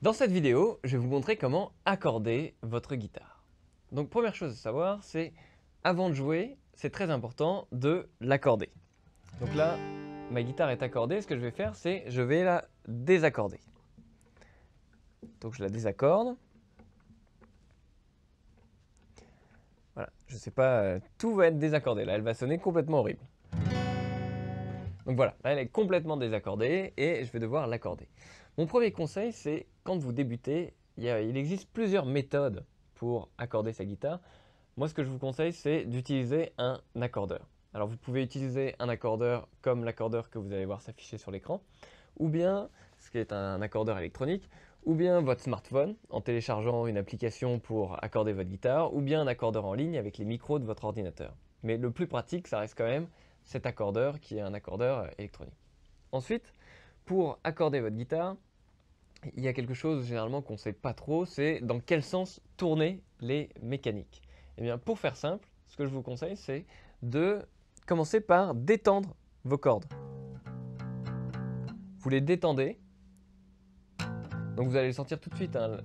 Dans cette vidéo, je vais vous montrer comment accorder votre guitare. Donc première chose à savoir, c'est avant de jouer, c'est très important de l'accorder. Donc là, ma guitare est accordée, ce que je vais faire, c'est je vais la désaccorder. Donc je la désaccorde. Voilà, je sais pas, tout va être désaccordé. Là, elle va sonner complètement horrible. Donc voilà, là elle est complètement désaccordée et je vais devoir l'accorder. Mon premier conseil, c'est quand vous débutez, il existe plusieurs méthodes pour accorder sa guitare. Moi, ce que je vous conseille, c'est d'utiliser un accordeur. Alors, vous pouvez utiliser un accordeur comme l'accordeur que vous allez voir s'afficher sur l'écran, ou bien, ce qui est un accordeur électronique, ou bien votre smartphone en téléchargeant une application pour accorder votre guitare, ou bien un accordeur en ligne avec les micros de votre ordinateur. Mais le plus pratique, ça reste quand même cet accordeur qui est un accordeur électronique. Ensuite, pour accorder votre guitare, il y a quelque chose généralement qu'on ne sait pas trop, c'est dans quel sens tourner les mécaniques. Et bien pour faire simple, ce que je vous conseille, c'est de commencer par détendre vos cordes. Vous les détendez, donc vous allez le sentir tout de suite, hein.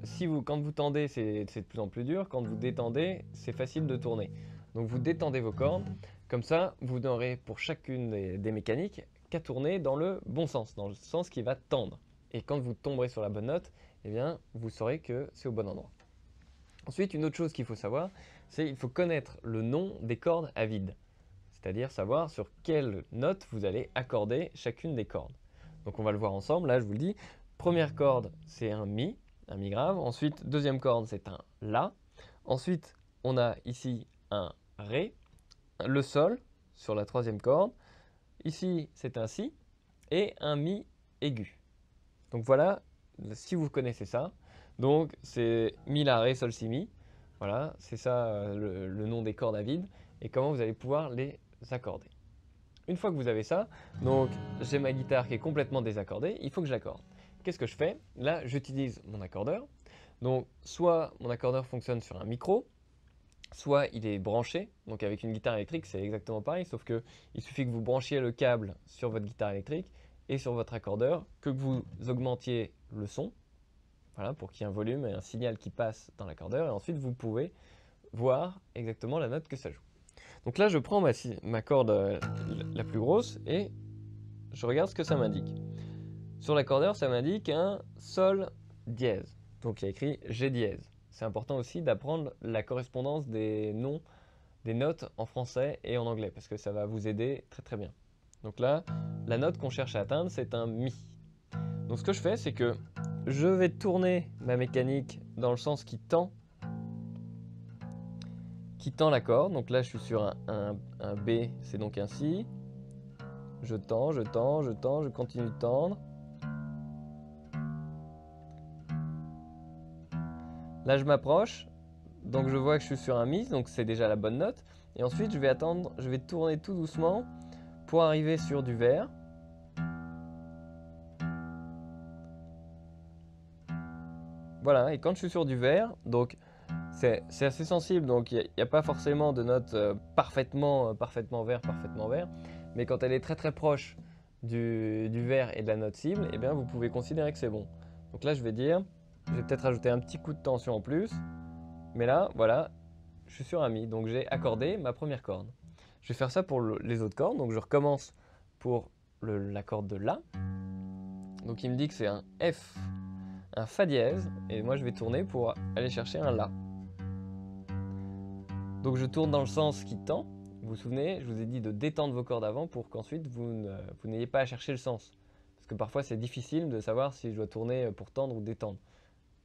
Quand vous tendez, c'est de plus en plus dur, quand vous détendez, c'est facile de tourner. Donc vous détendez vos cordes, comme ça vous n'aurez pour chacune des mécaniques qu'à tourner dans le bon sens, dans le sens qui va tendre. Et quand vous tomberez sur la bonne note, eh bien, vous saurez que c'est au bon endroit. Ensuite, une autre chose qu'il faut savoir, c'est qu'il faut connaître le nom des cordes à vide. C'est-à-dire savoir sur quelle note vous allez accorder chacune des cordes. Donc on va le voir ensemble, là je vous le dis. Première corde, c'est un mi grave. Ensuite, deuxième corde, c'est un la. Ensuite, on a ici un ré, le sol sur la troisième corde. Ici, c'est un si et un mi aigu. Donc voilà, si vous connaissez ça, donc c'est mi, la, ré, sol, si, mi. Voilà, c'est ça le nom des cordes à vide et comment vous allez pouvoir les accorder. Une fois que vous avez ça, donc j'ai ma guitare qui est complètement désaccordée, il faut que je l'accorde. Qu'est-ce que je fais? Là, j'utilise mon accordeur. Donc soit mon accordeur fonctionne sur un micro, soit il est branché. Donc avec une guitare électrique, c'est exactement pareil, sauf que il suffit que vous branchiez le câble sur votre guitare électrique et sur votre accordeur, que vous augmentiez le son, voilà, pour qu'il y ait un volume et un signal qui passe dans l'accordeur, et ensuite vous pouvez voir exactement la note que ça joue. Donc là, je prends ma corde la plus grosse et je regarde ce que ça m'indique. Sur l'accordeur, ça m'indique un sol dièse. Donc il y a écrit G dièse. C'est important aussi d'apprendre la correspondance des noms des notes en français et en anglais parce que ça va vous aider très très bien. Donc là, la note qu'on cherche à atteindre, c'est un mi. Donc ce que je fais, c'est que je vais tourner ma mécanique dans le sens qui tend la corde. Donc là, je suis sur un B, c'est donc un si. Je tends, je tends, je tends, je continue de tendre. Là, je m'approche, donc je vois que je suis sur un mi, donc c'est déjà la bonne note. Et ensuite, je vais attendre, je vais tourner tout doucement pour arriver sur du vert. Voilà, et quand je suis sur du vert, donc c'est assez sensible, donc il n'y a pas forcément de note parfaitement vert, mais quand elle est très très proche du vert et de la note cible, eh bien vous pouvez considérer que c'est bon. Donc là je vais dire, je vais peut-être rajouter un petit coup de tension en plus, mais là voilà, je suis sur un mi, donc j'ai accordé ma première corde. Je vais faire ça pour les autres cordes, donc je recommence pour la corde de La. Donc il me dit que c'est un F, un Fa dièse, et moi je vais tourner pour aller chercher un La. Donc je tourne dans le sens qui tend. Vous vous souvenez, je vous ai dit de détendre vos cordes avant pour qu'ensuite vous n'ayez pas à chercher le sens. Parce que parfois c'est difficile de savoir si je dois tourner pour tendre ou détendre.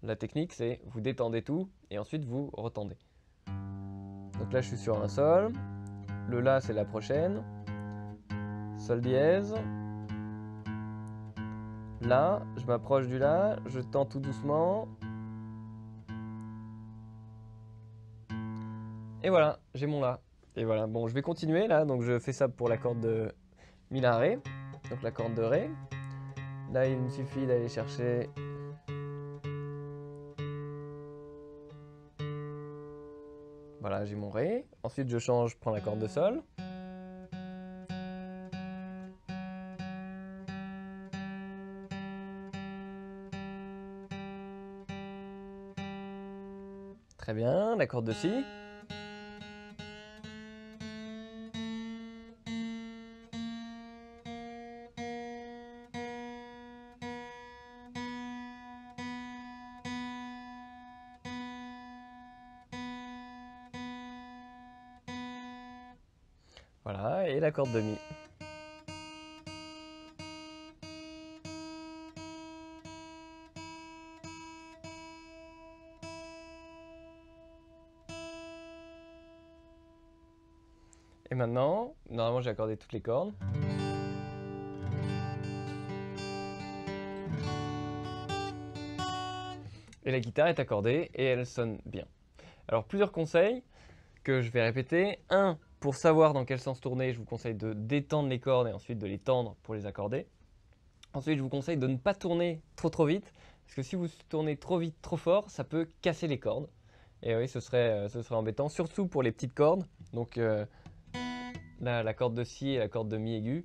La technique c'est vous détendez tout et ensuite vous retendez. Donc là je suis sur un sol, le La c'est la prochaine, Sol dièse, La, je m'approche du La, je tends tout doucement. Et voilà, j'ai mon La. Et voilà, bon je vais continuer là, donc je fais ça pour la corde de Mi La Ré, donc la corde de Ré. Là, il me suffit d'aller chercher voilà, j'ai mon Ré. Ensuite, je change, je prends la corde de Sol. Très bien, la corde de si. Voilà, et la corde de mi. Et maintenant, normalement j'ai accordé toutes les cordes. Et la guitare est accordée et elle sonne bien. Alors plusieurs conseils que je vais répéter. Un, pour savoir dans quel sens tourner, je vous conseille de détendre les cordes et ensuite de les tendre pour les accorder. Ensuite, je vous conseille de ne pas tourner trop vite, parce que si vous tournez trop vite, trop fort, ça peut casser les cordes. Et oui, ce serait embêtant, surtout pour les petites cordes. Donc la corde de si et la corde de mi aiguë.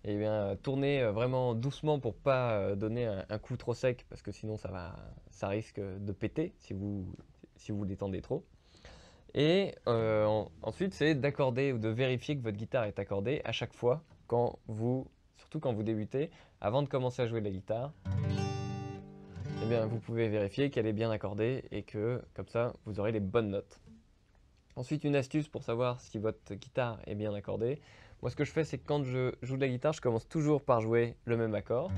Et bien, tournez vraiment doucement pour pas donner un coup trop sec, parce que sinon ça risque de péter si vous détendez trop. Et ensuite, c'est d'accorder ou de vérifier que votre guitare est accordée à chaque fois, surtout quand vous débutez, avant de commencer à jouer de la guitare. Eh bien, vous pouvez vérifier qu'elle est bien accordée et que, comme ça, vous aurez les bonnes notes. Ensuite, une astuce pour savoir si votre guitare est bien accordée. Moi, ce que je fais, c'est que quand je joue de la guitare, je commence toujours par jouer le même accord.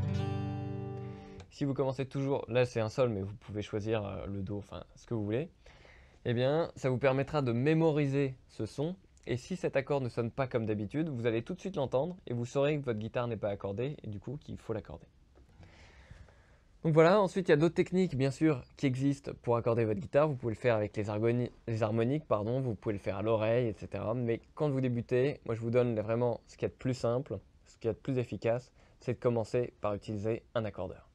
Si vous commencez toujours, là c'est un sol, mais vous pouvez choisir le do, enfin ce que vous voulez. Eh bien, ça vous permettra de mémoriser ce son. Et si cet accord ne sonne pas comme d'habitude, vous allez tout de suite l'entendre et vous saurez que votre guitare n'est pas accordée et du coup qu'il faut l'accorder. Donc voilà, ensuite il y a d'autres techniques bien sûr qui existent pour accorder votre guitare. Vous pouvez le faire avec les harmoniques, vous pouvez le faire à l'oreille, etc. Mais quand vous débutez, moi je vous donne vraiment ce qu'il y a de plus simple, ce qu'il y a de plus efficace, c'est de commencer par utiliser un accordeur.